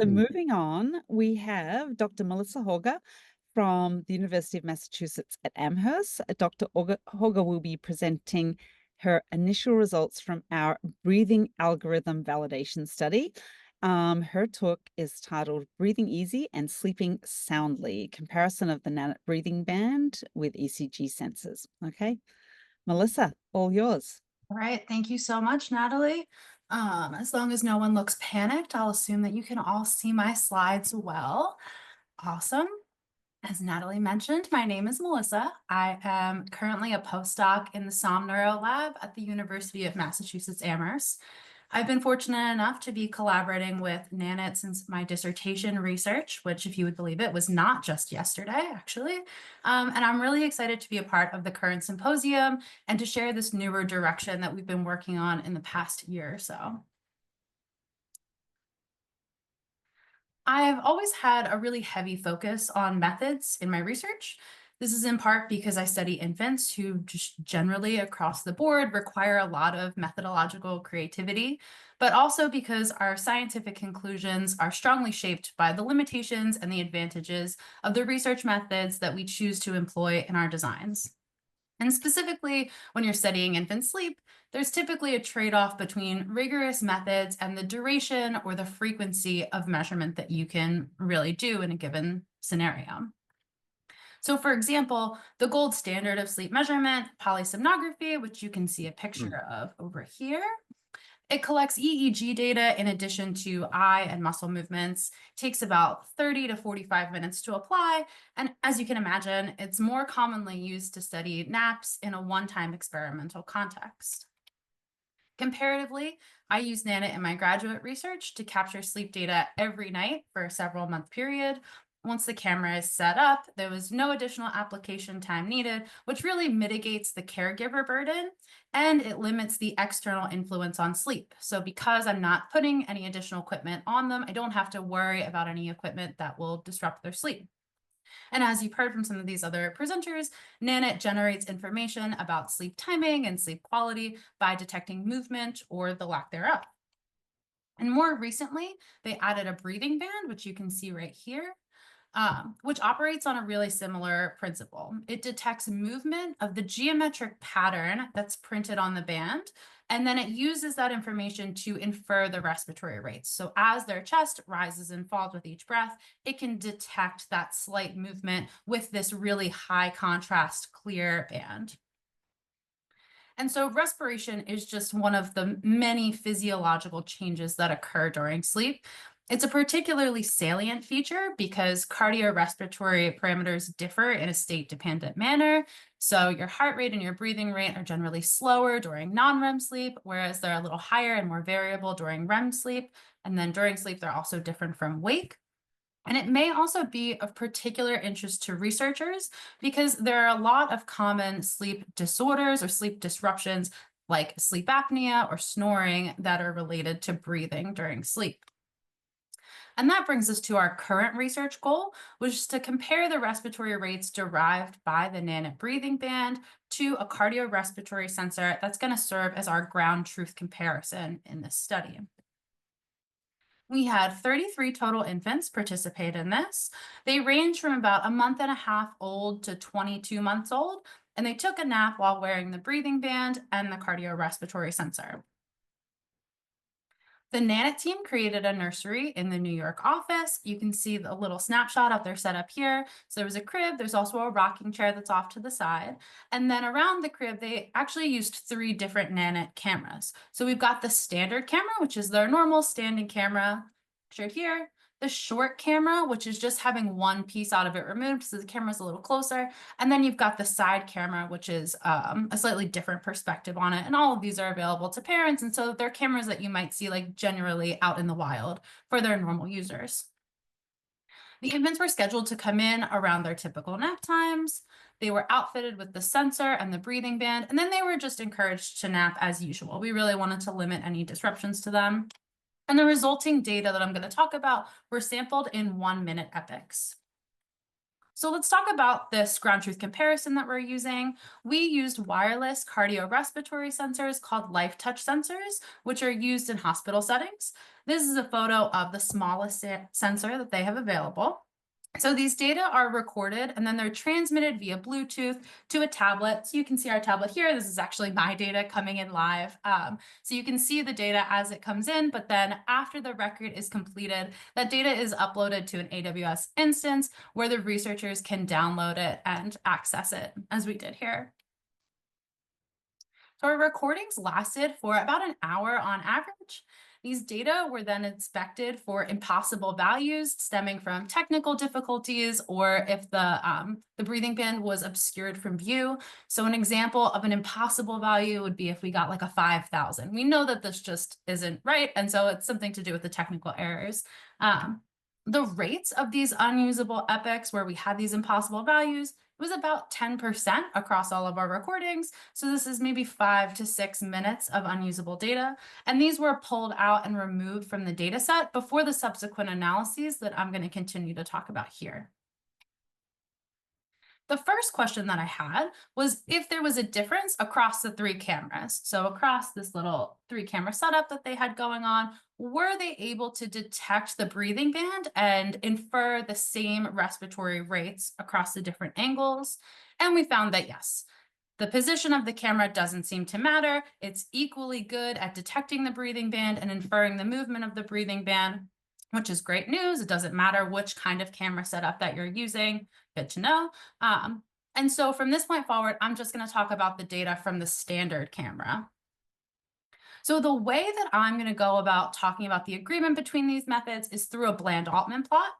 So moving on, we have Dr. Melissa Horger from the University of Massachusetts at Amherst. Dr. Horger will be presenting her initial results from our breathing algorithm validation study. Her talk is titled Breathing Easy and Sleeping Soundly, Comparison of the Nanit Breathing Band with ECG Sensors. Okay, Melissa, all yours. All right, thank you so much, Natalie. As long as no one looks panicked, I'll assume that you can all see my slides well. Awesome. As Natalie mentioned, my name is Melissa. I am currently a postdoc in the Neuro Lab at the University of Massachusetts Amherst. I've been fortunate enough to be collaborating with Nanit since my dissertation research, which, if you would believe it, was not just yesterday, actually. And I'm really excited to be a part of the current symposium and to share this newer direction that we've been working on in the past year or so. I've always had a really heavy focus on methods in my research. This is in part because I study infants who just generally across the board require a lot of methodological creativity, but also because our scientific conclusions are strongly shaped by the limitations and the advantages of the research methods that we choose to employ in our designs. And specifically, when you're studying infant sleep, there's typically a trade-off between rigorous methods and the duration or the frequency of measurement that you can really do in a given scenario. So for example, the gold standard of sleep measurement, polysomnography, which you can see a picture of over here, it collects EEG data in addition to eye and muscle movements, takes about 30 to 45 minutes to apply, and as you can imagine, it's more commonly used to study naps in a one-time experimental context. Comparatively, I use Nanit in my graduate research to capture sleep data every night for a several-month period. Once the camera is set up, there was no additional application time needed, which really mitigates the caregiver burden and it limits the external influence on sleep. So because I'm not putting any additional equipment on them, I don't have to worry about any equipment that will disrupt their sleep. And as you've heard from some of these other presenters, Nanit generates information about sleep timing and sleep quality by detecting movement or the lack thereof. And more recently, they added a breathing band, which you can see right here, which operates on a really similar principle. It detects movement of the geometric pattern that's printed on the band, and then it uses that information to infer the respiratory rates. So as their chest rises and falls with each breath, it can detect that slight movement with this really high contrast, clear band. And so respiration is just one of the many physiological changes that occur during sleep. It's a particularly salient feature because cardiorespiratory parameters differ in a state-dependent manner. So your heart rate and your breathing rate are generally slower during non-REM sleep, whereas they're a little higher and more variable during REM sleep. And then during sleep, they're also different from wake. And it may also be of particular interest to researchers because there are a lot of common sleep disorders or sleep disruptions like sleep apnea or snoring that are related to breathing during sleep. And that brings us to our current research goal, which is to compare the respiratory rates derived by the Nanit breathing band to a cardiorespiratory sensor that's going to serve as our ground truth comparison in this study. We had 33 total infants participate in this. They range from about a month and a half old to 22 months old, and they took a nap while wearing the breathing band and the cardiorespiratory sensor. The Nanit team created a nursery in the New York office. You can see the little snapshot of their setup here. So there was a crib, there's also a rocking chair that's off to the side. And then around the crib, they actually used three different Nanit cameras. So we've got the standard camera, which is their normal standing camera, pictured here. The short camera, which is just having one piece out of it removed, so the camera's a little closer. And then you've got the side camera, which is a slightly different perspective on it. And all of these are available to parents. And so they're cameras that you might see like generally out in the wild for their normal users. The infants were scheduled to come in around their typical nap times. They were outfitted with the sensor and the breathing band, and then they were just encouraged to nap as usual. We really wanted to limit any disruptions to them. And the resulting data that I'm going to talk about were sampled in 1-minute epochs. So let's talk about this ground truth comparison that we're using. We used wireless cardiorespiratory sensors called life touch sensors, which are used in hospital settings. This is a photo of the smallest sensor that they have available. So these data are recorded and then they're transmitted via Bluetooth to a tablet. So you can see our tablet here. This is actually my data coming in live. So you can see the data as it comes in, but then after the record is completed, that data is uploaded to an AWS instance where the researchers can download it and access it, as we did here. So our recordings lasted for about an hour on average. These data were then inspected for impossible values stemming from technical difficulties or if the breathing band was obscured from view. So an example of an impossible value would be if we got like a 5,000. We know that this just isn't right. And so it's something to do with the technical errors. The rates of these unusable epochs where we had these impossible values, it was about 10% across all of our recordings. So this is maybe 5 to 6 minutes of unusable data. And these were pulled out and removed from the data set before the subsequent analyses that I'm going to continue to talk about here. The first question that I had was if there was a difference across the 3 cameras. So across this little 3-camera setup that they had going on, were they able to detect the breathing band and infer the same respiratory rates across the different angles? And we found that yes. The position of the camera doesn't seem to matter. It's equally good at detecting the breathing band and inferring the movement of the breathing band, which is great news. It doesn't matter which kind of camera setup that you're using. Good to know. And so from this point forward, I'm just going to talk about the data from the standard camera. So the way that I'm going to go about talking about the agreement between these methods is through a Bland-Altman plot.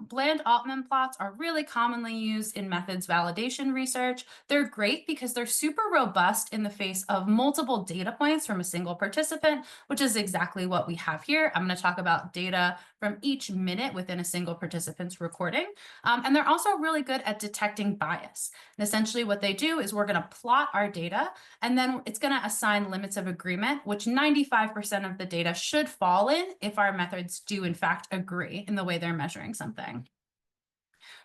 Bland-Altman plots are really commonly used in methods validation research. They're great because they're super robust in the face of multiple data points from a single participant, which is exactly what we have here. I'm going to talk about data from each minute within a single participant's recording. And they're also really good at detecting bias. And essentially what they do is we're going to plot our data, and then it's going to assign limits of agreement, which 95% of the data should fall in if our methods do in fact agree in the way they're measuring something.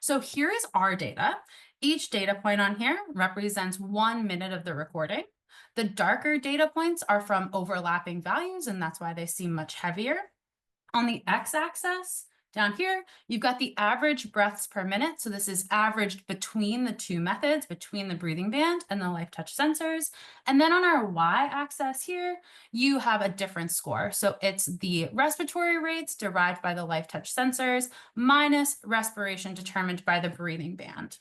So here is our data. Each data point on here represents 1 minute of the recording. The darker data points are from overlapping values, and that's why they seem much heavier. On the x-axis, down here, you've got the average breaths per minute. So this is averaged between the 2 methods, between the breathing band and the life touch sensors. And then on our y-axis here, you have a different score. So it's the respiratory rates derived by the life touch sensors minus respiration determined by the breathing band.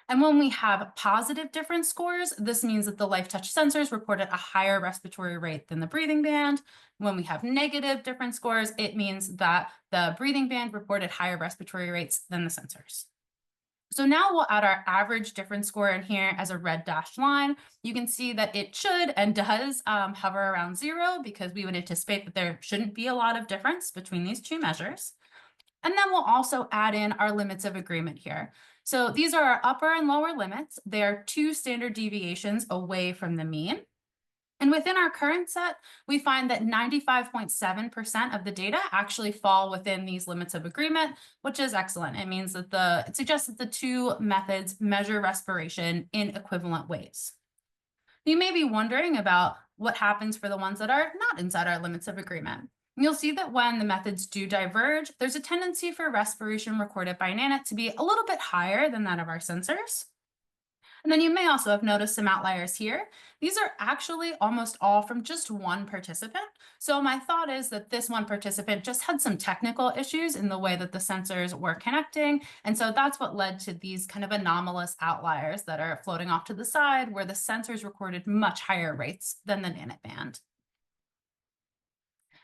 And when we have positive difference scores, this means that the life touch sensors reported a higher respiratory rate than the breathing band. When we have negative difference scores, it means that the breathing band reported higher respiratory rates than the sensors. So now we'll add our average difference score in here as a red dashed line. You can see that it should and does hover around 0 because we would anticipate that there shouldn't be a lot of difference between these 2 measures. And then we'll also add in our limits of agreement here. So these are our upper and lower limits. They are 2 standard deviations away from the mean. And within our current set, we find that 95.7% of the data actually fall within these limits of agreement, which is excellent. It means that it suggests that the 2 methods measure respiration in equivalent ways. You may be wondering about what happens for the ones that are not inside our limits of agreement. You'll see that when the methods do diverge, there's a tendency for respiration recorded by Nanit to be a little bit higher than that of our sensors. And then you may also have noticed some outliers here. These are actually almost all from just one participant. So my thought is that this one participant just had some technical issues in the way that the sensors were connecting. And so that's what led to these kind of anomalous outliers that are floating off to the side where the sensors recorded much higher rates than the Nanit band.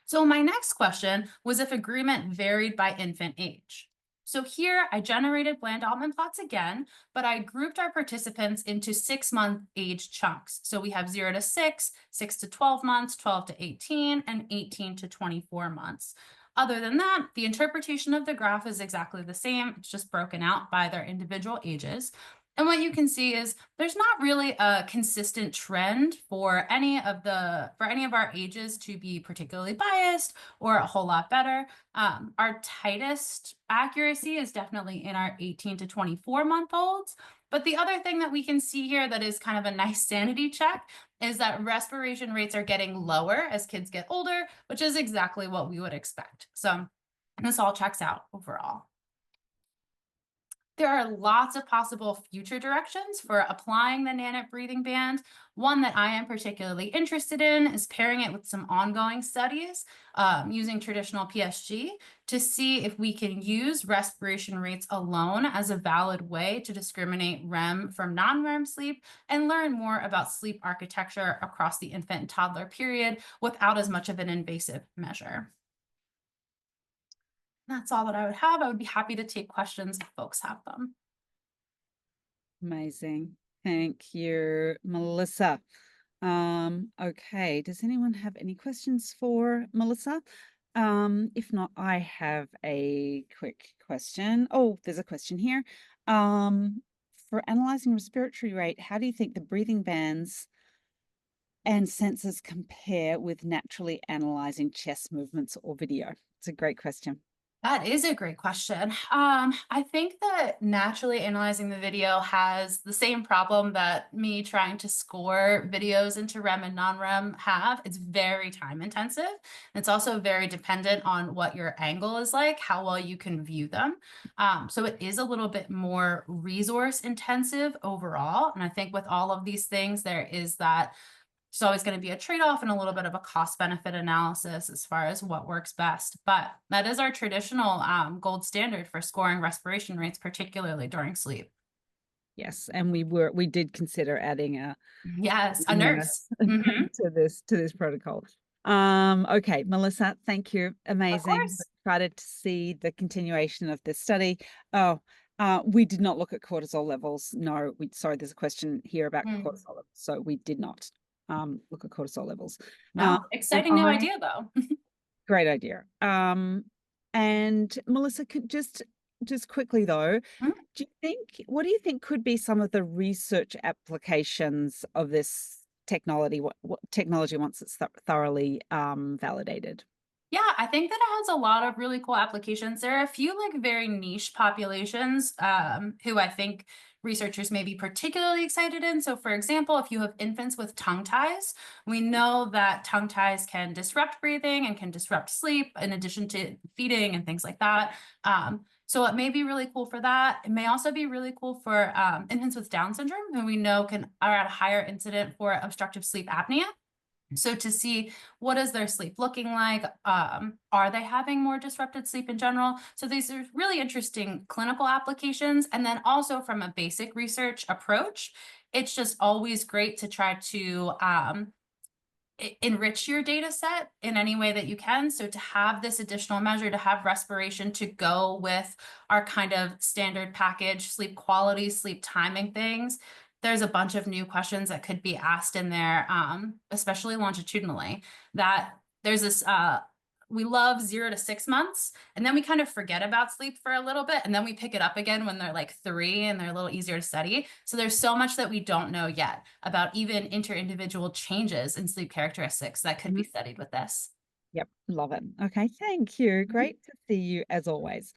So my next question was if agreement varied by infant age. So here I generated Bland-Altman plots again, but I grouped our participants into 6-month age chunks. So we have 0 to 6, 6 to 12 months, 12 to 18, and 18 to 24 months. Other than that, the interpretation of the graph is exactly the same. It's just broken out by their individual ages. And what you can see is there's not really a consistent trend for any of our ages to be particularly biased or a whole lot better. Our tightest accuracy is definitely in our 18 to 24-month-olds. But the other thing that we can see here that is kind of a nice sanity check is that respiration rates are getting lower as kids get older, which is exactly what we would expect. So this all checks out overall. There are lots of possible future directions for applying the Nanit breathing band. One that I am particularly interested in is pairing it with some ongoing studies using traditional PSG to see if we can use respiration rates alone as a valid way to discriminate REM from non-REM sleep and learn more about sleep architecture across the infant and toddler period without as much of an invasive measure. That's all that I would have. I would be happy to take questions if folks have them. Amazing. Thank you, Melissa. Okay, does anyone have any questions for Melissa? If not, I have a quick question. Oh, there's a question here. For analyzing respiratory rate, how do you think the breathing bands and sensors compare with naturally analyzing chest movements or video? It's a great question. That is a great question. I think that naturally analyzing the video has the same problem that me trying to score videos into REM and non-REM have. It's very time intensive. It's also very dependent on what your angle is like, how well you can view them. So it is a little bit more resource intensive overall. And I think with all of these things, there is that there's always going to be a trade-off and a little bit of a cost benefit analysis as far as what works best. But that is our traditional gold standard for scoring respiration rates, particularly during sleep. Yes, and we did consider adding a Yes, a nurse. nurse Mhm. to this protocol. Okay, Melissa, thank you. Of Amazing. course. Excited to see the continuation of this study. Oh, we did not look at cortisol levels. No, sorry, there's a question here about Mm. cortisol levels. So we did not look at cortisol levels. No, And exciting new idea though. great idea. And Melissa, could just quickly though, what do you think could be some of the research applications of this technology? What technology once it's thoroughly validated? Yeah, I think that it has a lot of really cool applications. There are a few like very niche populations who I think researchers may be particularly excited in. So, for example, if you have infants with tongue ties, we know that tongue ties can disrupt breathing and can disrupt sleep in addition to feeding and things like that. So it may be really cool for that. It may also be really cool for infants with Down syndrome, who we know are at a higher incident for obstructive sleep apnea. So to see what is their sleep looking like, are they having more disrupted sleep in general? So these are really interesting clinical applications. And then also from a basic research approach, it's just always great to try to enrich your data set in any way that you can. So to have this additional measure, to have respiration to go with our kind of standard package, sleep quality, sleep timing things, there's a bunch of new questions that could be asked in there, especially longitudinally, that there's this, we love 0 to 6 months, and then we kind of forget about sleep for a little bit, and then we pick it up again when they're like 3 and they're a little easier to study. So there's so much that we don't know yet about even inter-individual changes in sleep characteristics that could be Mhm. studied with this. Yep, love it. Okay, thank you. Mhm. Great to see you as always.